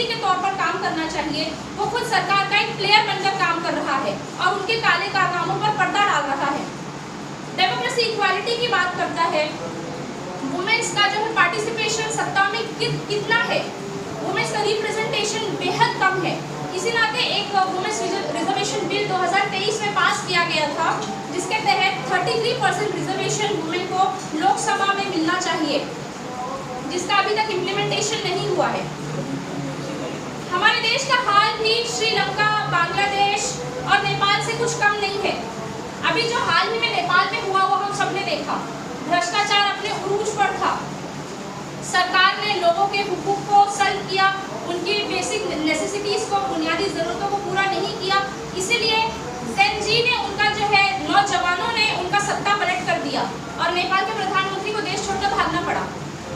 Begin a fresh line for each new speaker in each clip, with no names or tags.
मंत्री के तौर पर काम करना चाहिए, वो खुद सरकार का एक प्लेयर बनकर काम कर रहा है और उनके काले कारनामों पर पर्दा डाल रहा है। डेमोक्रेसी इक्वालिटी की बात करता है, वुमेन्स का जो है पार्टिसिपेशन सत्ता में कितना है, वुमेन्स का रिप्रेजेंटेशन बेहद कम है। इसी नाते एक वुमेन्स रिजर्वेशन बिल 2023 में पास किया गया था, जिसके तहत 33% रिजर्वेशन वुमेन को लोकसभा में मिलना चाहिए, जिसका अभी तक इम्प्लीमेंटेशन नहीं हुआ है। हमारे देश का हाल भी श्रीलंका, बांग्लादेश और नेपाल से कुछ कम नहीं है। अभी जो हाल ही में नेपाल में हुआ वो हम सबने देखा, भ्रष्टाचार अपने उरूज पर था। सरकार ने लोगों के हुकूक को सल्ब किया, उनकी बेसिक नेसेसिटीज को, बुनियादी ज़रूरतों को पूरा नहीं किया। इसीलिए सेन जी ने उनका जो है नौजवानों ने उनका सत्ता पलट कर दिया और नेपाल के प्रधानमंत्री को देश छोड़कर भागना पड़ा।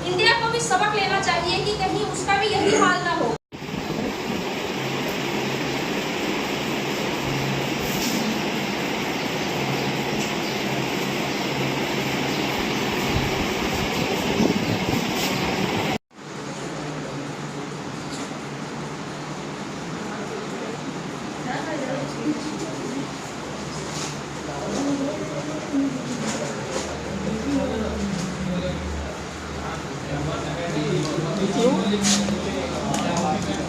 इंडिया को भी सबक लेना चाहिए कि कहीं उसका भी यही हाल ना हो।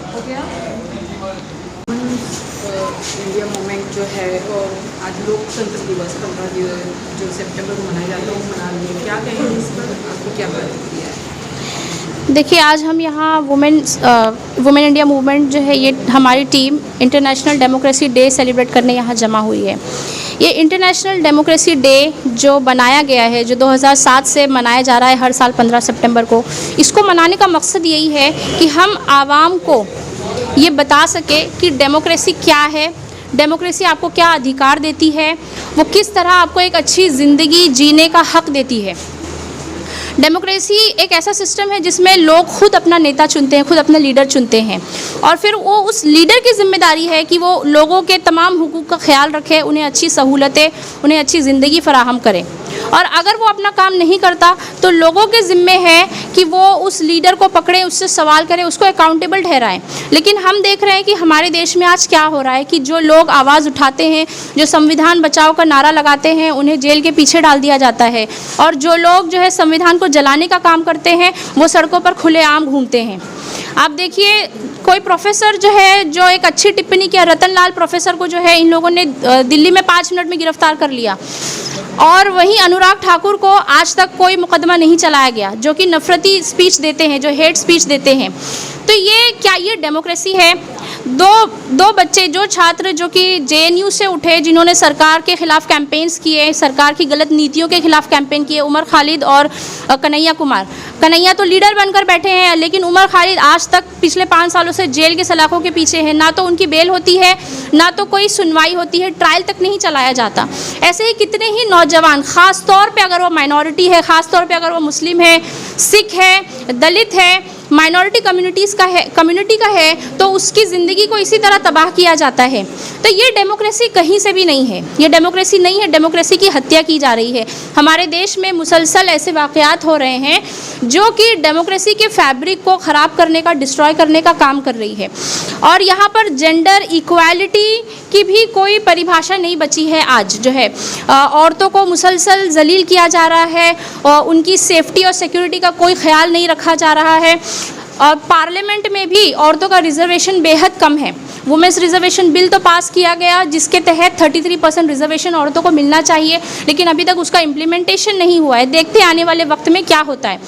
हो गया इंडिया मूवमेंट जो है और आज लोकतंत्र दिवस 15 जो सितंबर को मनाया जाता है वो मना लिए, क्या कहेंगे इस पर, आपको क्या प्रतिक्रिया है?
देखिए, आज हम यहाँ वुमेन इंडिया मूवमेंट जो है, ये हमारी team international democracy day celebrate करने यहाँ जमा हुई है। ये इंटरनेशनल डेमोक्रेसी डे जो बनाया गया है, जो 2007 से मनाया जा रहा है हर साल 15 सितंबर को, इसको मनाने का मकसद यही है कि हम आवाम को ये बता सके कि डेमोक्रेसी क्या है, डेमोक्रेसी आपको क्या अधिकार देती है, वो किस तरह आपको एक अच्छी ज़िंदगी जीने का हक देती है। डेमोक्रेसी एक ऐसा सिस्टम है जिसमें लोग खुद अपना नेता चुनते हैं, खुद अपना लीडर चुनते हैं और फिर वो उस लीडर की जिम्मेदारी है कि वो लोगों के तमाम हुकूक का ख्याल रखे, उन्हें अच्छी सहूलतें, उन्हें अच्छी ज़िंदगी फराहम करे। और अगर वो अपना काम नहीं करता तो लोगों के ज़िम्मे है कि वो उस लीडर को पकड़े, उससे सवाल करें, उसको अकाउंटेबल ठहराएं। लेकिन हम देख रहे हैं कि हमारे देश में आज क्या हो रहा है कि जो लोग आवाज़ उठाते हैं, जो संविधान बचाओ का नारा लगाते हैं, उन्हें जेल के पीछे डाल दिया जाता है और जो लोग जो है संविधान को जलाने का काम करते हैं वो सड़कों पर खुलेआम घूमते हैं। आप देखिए, कोई प्रोफेसर जो है, जो एक अच्छी टिप्पणी किया, रतन लाल प्रोफेसर को जो है इन लोगों ने दिल्ली में 5 मिनट में गिरफ्तार कर लिया और वहीं अनुराग ठाकुर को आज तक कोई मुकदमा नहीं चलाया गया, जो कि नफरती स्पीच देते हैं, जो हेट स्पीच देते हैं। तो ये क्या ये डेमोक्रेसी है? दो बच्चे, जो छात्र जो कि JNU से उठे, जिन्होंने सरकार के खिलाफ कैंपेन्स किए, सरकार की गलत नीतियों के खिलाफ कैंपेन किए, उमर खालिद और कन्हैया कुमार। कन्हैया तो लीडर बनकर बैठे हैं, लेकिन उमर खालिद आज तक पिछले 5 सालों से जेल के सलाखों के पीछे है। ना तो उनकी बेल होती है, ना तो कोई सुनवाई होती है, ट्रायल तक नहीं चलाया जाता। ऐसे ही कितने ही नौजवान, ख़ास तौर पे अगर वो माइनॉरिटी है, ख़ास तौर पे अगर वो मुस्लिम है, सिख है, दलित है, माइनॉरिटी कम्युनिटी का है, तो उसकी ज़िंदगी को इसी तरह तबाह किया जाता है। तो ये डेमोक्रेसी कहीं से भी नहीं है, ये डेमोक्रेसी नहीं है, डेमोक्रेसी की हत्या की जा रही है। हमारे देश में मुसलसल ऐसे वाक़यात हो रहे हैं जो कि डेमोक्रेसी के फैब्रिक को ख़राब करने का, डिस्ट्रॉय करने का काम कर रही है। और यहाँ पर जेंडर इक्वालिटी की भी कोई परिभाषा नहीं बची है। आज जो है औरतों को मुसलसल जलील किया जा रहा है और उनकी सेफ्टी और सिक्योरिटी का कोई ख्याल नहीं रखा जा रहा है। और पार्लियामेंट में भी औरतों का रिजर्वेशन बेहद कम है। वुमेन्स रिजर्वेशन बिल तो पास किया गया जिसके तहत 33% रिजर्वेशन औरतों को मिलना चाहिए, लेकिन अभी तक उसका इम्प्लीमेंटेशन नहीं हुआ है। देखते आने वाले वक्त में क्या होता है।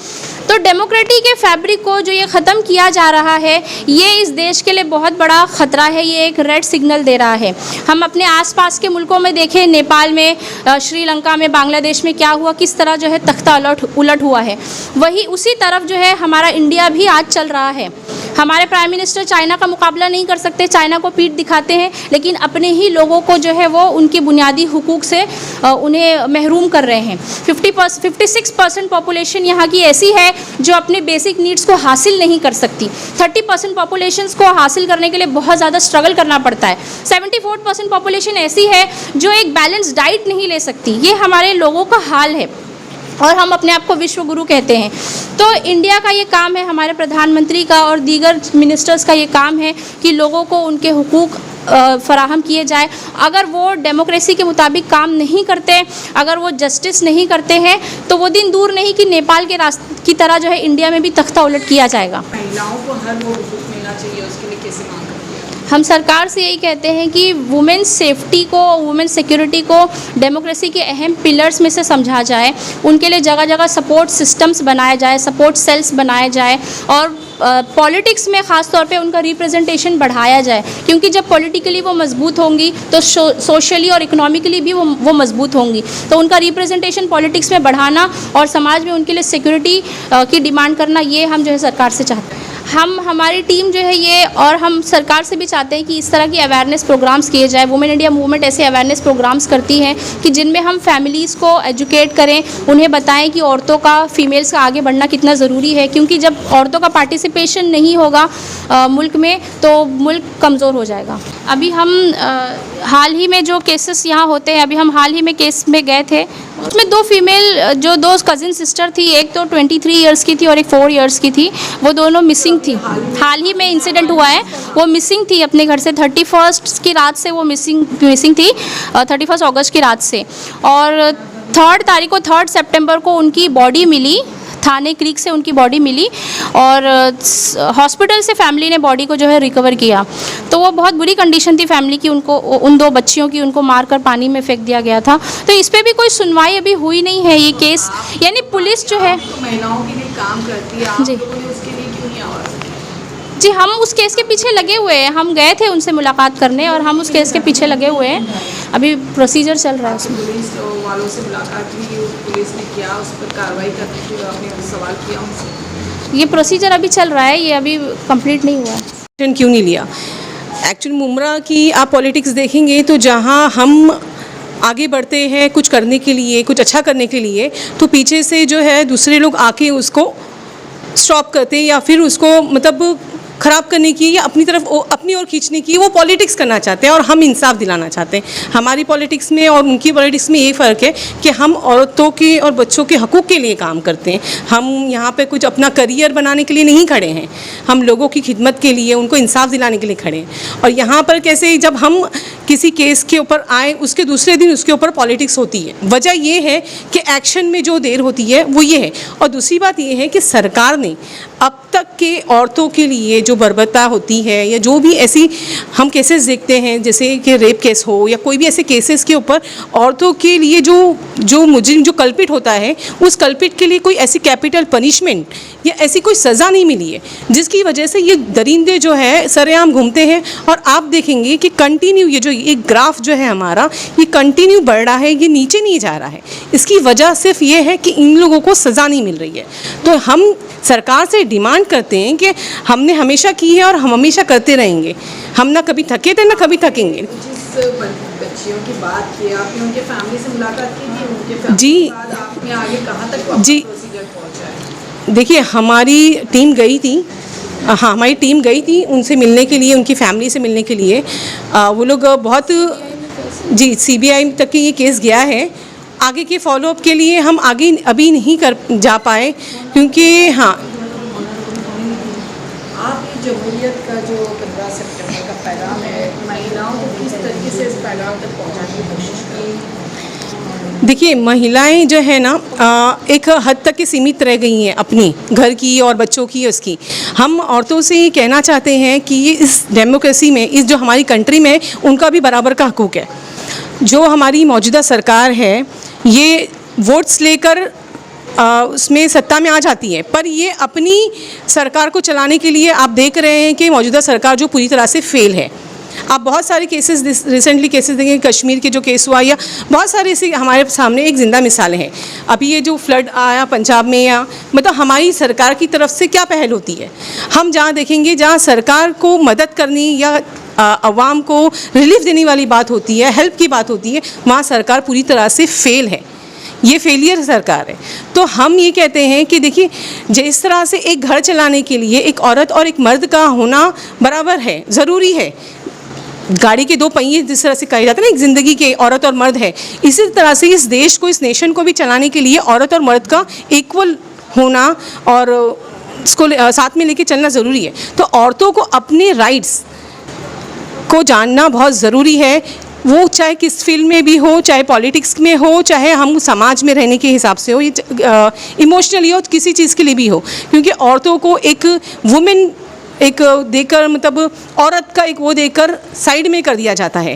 तो डेमोक्रेसी के फैब्रिक को जो ये ख़त्म किया जा रहा है, ये इस देश के लिए बहुत बड़ा ख़तरा है, ये एक रेड सिग्नल दे रहा है। हम अपने आसपास के मुल्कों में देखें, नेपाल में, श्रीलंका में, बांग्लादेश में क्या हुआ, किस तरह जो है तख्ता उलट हुआ है। वही उसी तरफ जो है हमारा इंडिया भी आज चल रहा है। हमारे प्राइम मिनिस्टर चाइना का मुकाबला नहीं कर सकते, चाइना को पीठ दिखाते हैं, लेकिन अपने ही लोगों को जो है वो उनके बुनियादी हुकूक से उन्हें महरूम कर रहे हैं। 56% पॉपुलेशन यहाँ की ऐसी है जो अपने बेसिक नीड्स को हासिल नहीं कर सकती। 30% पॉपुलेशन को हासिल करने के लिए बहुत ज़्यादा स्ट्रगल करना पड़ता है। 74% पॉपुलेशन ऐसी है जो एक बैलेंस डाइट नहीं ले सकती। ये हमारे लोगों का हाल है। और हम अपने आप को विश्व गुरु कहते हैं। तो इंडिया का ये काम है, हमारे प्रधानमंत्री का और दीगर मिनिस्टर्स का ये काम है कि लोगों को उनके हुकूक फराहम किए जाए। अगर वो डेमोक्रेसी के मुताबिक काम नहीं करते, अगर वो जस्टिस नहीं करते हैं, तो वो दिन दूर नहीं कि नेपाल के रास्ते की तरह जो है इंडिया में भी तख्ता उलट किया जाएगा।
महिलाओं को हर वो हुकूक मिलना चाहिए, उसके लिए कैसे मांग करती है?
हम सरकार से यही कहते हैं कि वुमेन्स सेफ्टी को, वुमेन्स सिक्योरिटी को डेमोक्रेसी के अहम पिलर्स में से समझा जाए। उनके लिए जगह जगह सपोर्ट सिस्टम्स बनाए जाए, सपोर्ट सेल्स बनाए जाए, और पॉलिटिक्स में ख़ास तौर पे उनका रिप्रेजेंटेशन बढ़ाया जाए, क्योंकि जब पॉलिटिकली वो मजबूत होंगी तो सोशली और इकोनॉमिकली भी वो मजबूत होंगी। तो उनका रिप्रेजेंटेशन पॉलिटिक्स में बढ़ाना और समाज में उनके लिए सिक्योरिटी की डिमांड करना, ये हम जो है सरकार से चाहते हैं। हमारी टीम जो है ये, और हम सरकार से भी चाहते हैं कि इस तरह की अवेयरनेस प्रोग्राम्स किए जाए। वुमेन इंडिया मूवमेंट ऐसे अवेयरनेस प्रोग्राम्स करती है कि जिनमें हम फैमिलीज़ को एजुकेट करें, उन्हें बताएं कि औरतों का, फीमेल्स का आगे बढ़ना कितना ज़रूरी है, क्योंकि जब औरतों का पार्टिसिपेशन नहीं होगा मुल्क में तो मुल्क कमज़ोर हो जाएगा। अभी हम हाल ही में जो केसेस यहाँ होते हैं, अभी हम हाल ही में केस में गए थे, उसमें दो फीमेल, जो दो कज़िन सिस्टर थी, एक तो 23 इयर्स की थी और एक 4 इयर्स की थी, वो दोनों मिसिंग थी। हाल ही में इंसिडेंट हुआ है, वो मिसिंग थी अपने घर से। 31 की रात से वो मिसिंग थी, 31 अगस्त की रात से। और 3 सितंबर को उनकी बॉडी मिली, थाने क्रीक से उनकी बॉडी मिली, और हॉस्पिटल से फैमिली ने बॉडी को जो है रिकवर किया। तो वो बहुत बुरी कंडीशन थी फैमिली की, उनको, उन 2 बच्चियों की, उनको मारकर पानी में फेंक दिया गया था। तो इस पर भी कोई सुनवाई अभी हुई नहीं है। ये केस, यानी पुलिस जो है
महिलाओं के लिए काम करती है, आप
जी।
लोगों ने उसके लिए क्यों नहीं आवाज़ उठाई?
जी, हम उस केस के पीछे लगे हुए हैं। हम गए थे उनसे मुलाकात करने और हम उस केस के पीछे लगे हुए हैं। अभी प्रोसीजर चल रहा है उसमें।
पुलिस वालों से मुलाकात हुई, पुलिस ने क्या उस पर कार्रवाई करने के लिए आपने सवाल किया उनसे?
ये प्रोसीजर अभी चल रहा है, ये अभी कंप्लीट नहीं हुआ है।
एक्शन क्यों नहीं लिया? एक्चुअली मुमरा की आप पॉलिटिक्स देखेंगे तो जहां हम आगे बढ़ते हैं कुछ करने के लिए, कुछ अच्छा करने के लिए, तो पीछे से जो है दूसरे लोग आके उसको स्टॉप करते हैं, या फिर उसको मतलब ख़राब करने की, या अपनी तरफ अपनी ओर खींचने की वो पॉलिटिक्स करना चाहते हैं। और हम इंसाफ दिलाना चाहते हैं। हमारी पॉलिटिक्स में और उनकी पॉलिटिक्स में ये फ़र्क है कि हम औरतों के और बच्चों के हकूक़ के लिए काम करते हैं। हम यहाँ पे कुछ अपना करियर बनाने के लिए नहीं खड़े हैं, हम लोगों की खिदमत के लिए, उनको इंसाफ दिलाने के लिए खड़े हैं। और यहाँ पर कैसे, जब हम किसी केस के ऊपर आए, उसके दूसरे दिन उसके ऊपर पॉलिटिक्स होती है। वजह ये है कि एक्शन में जो देर होती है वो ये है। और दूसरी बात ये है कि सरकार ने अब तक के औरतों के लिए जो बर्बरता होती है, या जो भी ऐसी हम केसेस देखते हैं, जैसे कि रेप केस हो या कोई भी ऐसे केसेस के ऊपर औरतों के लिए जो मुजरिम, जो कल्पिट होता है, उस कल्पिट के लिए कोई ऐसी कैपिटल पनिशमेंट या ऐसी कोई सज़ा नहीं मिली है, जिसकी वजह से ये दरिंदे जो है सरेआम घूमते हैं। और आप देखेंगे कि कंटिन्यू ये जो एक ग्राफ जो है हमारा, ये कंटिन्यू बढ़ रहा है, ये नीचे नहीं जा रहा है। इसकी वजह सिर्फ ये है कि इन लोगों को सज़ा नहीं मिल रही है। तो हम सरकार से डिमांड करते हैं कि हमने हमेशा की है और हम हमेशा करते रहेंगे। हम ना कभी थके थे ना कभी थकेंगे।
जिस बच्चियों की बात की आपने, उनके फैमिली से मुलाकात की थी? उनके फैमिली
जी।
के बाद आपने आगे कहाँ तक
जी।
प्रोसीजर पहुँचा है?
देखिए, हमारी टीम गई थी, हाँ, हमारी टीम गई थी उनसे मिलने के लिए, उनकी फैमिली से मिलने के लिए। वो लोग बहुत, जी, CBI तक के ये केस गया है। आगे के फॉलोअप के लिए हम आगे अभी नहीं कर जा पाए, क्योंकि हाँ,
आप ये जमहूरियत का जो 15 सितंबर का पैगाम है, महिलाओं को किस तरीके से इस पैगाम तक पहुँचाने की कोशिश करें?
देखिए, महिलाएं जो है ना एक हद तक के सीमित रह गई हैं अपनी घर की और बच्चों की उसकी। हम औरतों से ये कहना चाहते हैं कि ये इस डेमोक्रेसी में, इस जो हमारी कंट्री में, उनका भी बराबर का हकूक़ है। जो हमारी मौजूदा सरकार है, ये वोट्स लेकर उसमें सत्ता में आ जाती है, पर ये अपनी सरकार को चलाने के लिए आप देख रहे हैं कि मौजूदा सरकार जो पूरी तरह से फेल है। आप बहुत सारे केसेस, रिसेंटली केसेस देखेंगे, कश्मीर के जो केस हुआ, या बहुत सारे ऐसे हमारे सामने एक ज़िंदा मिसालें हैं। अभी ये जो फ्लड आया पंजाब में, या मतलब हमारी सरकार की तरफ से क्या पहल होती है? हम जहाँ देखेंगे, जहाँ सरकार को मदद करनी या आवाम को रिलीफ देने वाली बात होती है, हेल्प की बात होती है, वहाँ सरकार पूरी तरह से फेल है। ये फेलियर सरकार है। तो हम ये कहते हैं कि देखिए, जिस तरह से एक घर चलाने के लिए एक औरत और एक मर्द का होना बराबर है, ज़रूरी है। गाड़ी के दो पहिए जिस तरह से कहे जाते हैं ना, एक ज़िंदगी के औरत और मर्द है, इसी तरह से इस देश को, इस नेशन को भी चलाने के लिए औरत और मर्द का इक्वल होना और इसको साथ में लेके चलना ज़रूरी है। तो औरतों को अपने राइट्स को जानना बहुत ज़रूरी है, वो चाहे किस फील्ड में भी हो, चाहे पॉलिटिक्स में हो, चाहे हम समाज में रहने के हिसाब से हो, ये इमोशनली हो, किसी चीज़ के लिए भी हो, क्योंकि औरतों को एक वुमेन एक देकर, मतलब औरत का एक वो देकर साइड में कर दिया जाता है।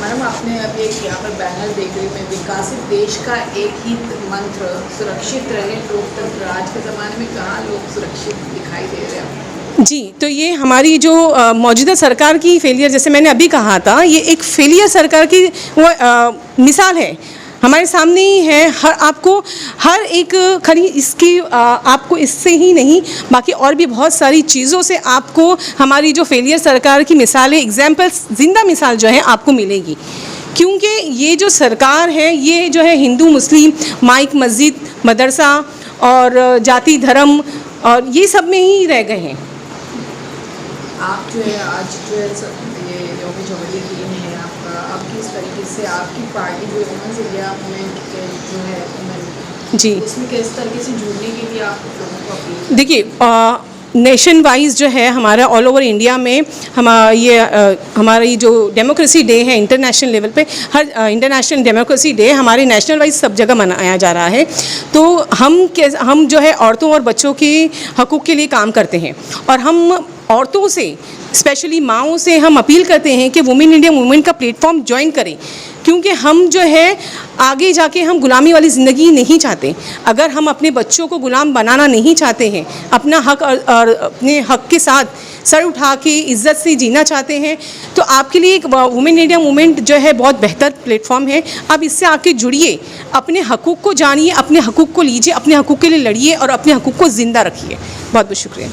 मैडम, आपने अभी एक यहाँ पर बैनर देख रही मैं, विकसित देश का एक ही मंत्र, सुरक्षित रहे लोकतंत्र। आज के ज़माने में कहाँ लोग सुरक्षित दिखाई दे रहे हैं?
जी, तो ये हमारी जो मौजूदा सरकार की फेलियर, जैसे मैंने अभी कहा था, ये एक फेलियर सरकार की वो मिसाल है, हमारे सामने ही है। आपको हर एक खरी इसकी आपको इससे ही नहीं, बाकी और भी बहुत सारी चीज़ों से आपको हमारी जो फेलियर सरकार की मिसालें, एग्जाम्पल्स, ज़िंदा मिसाल जो है आपको मिलेगी। क्योंकि ये जो सरकार है, ये जो है हिंदू मुस्लिम, माइक मस्जिद, मदरसा और जाति धर्म और ये सब में ही रह गए हैं।
आप जो है आज जो है ये यौम जमहूरियत दिन है आपका, आप किस तरीके से आपकी पार्टी जो वुमेन्स इंडिया मूवमेंट जो है
जी,
इसमें किस तरीके से जुड़ने के लिए आप लोगों को अपील?
देखिए, नेशन वाइज जो है हमारा ऑल ओवर इंडिया में हमारा ये जो डेमोक्रेसी डे है इंटरनेशनल लेवल पे, हर इंटरनेशनल डेमोक्रेसी डे हमारे नेशनल वाइज सब जगह मनाया जा रहा है। तो हम जो है औरतों और बच्चों के हकूक़ के लिए काम करते हैं, और हम औरतों से, स्पेशली माँओं से हम अपील करते हैं कि वुमेन इंडिया मूवमेंट का प्लेटफॉर्म ज्वाइन करें, क्योंकि हम जो है आगे जाके हम गुलामी वाली ज़िंदगी नहीं चाहते। अगर हम अपने बच्चों को गुलाम बनाना नहीं चाहते हैं, अपना हक और अपने हक के साथ सर उठा के इज़्ज़त से जीना चाहते हैं, तो आपके लिए एक वुमेन इंडिया मूवमेंट जो है बहुत बेहतर प्लेटफॉर्म है। आप इससे आके जुड़िए, अपने हकूक़ को जानिए, अपने हकूक़ को लीजिए, अपने हकूक़ के लिए लड़िए और अपने हकूक़ को ज़िंदा रखिए। बहुत बहुत शुक्रिया।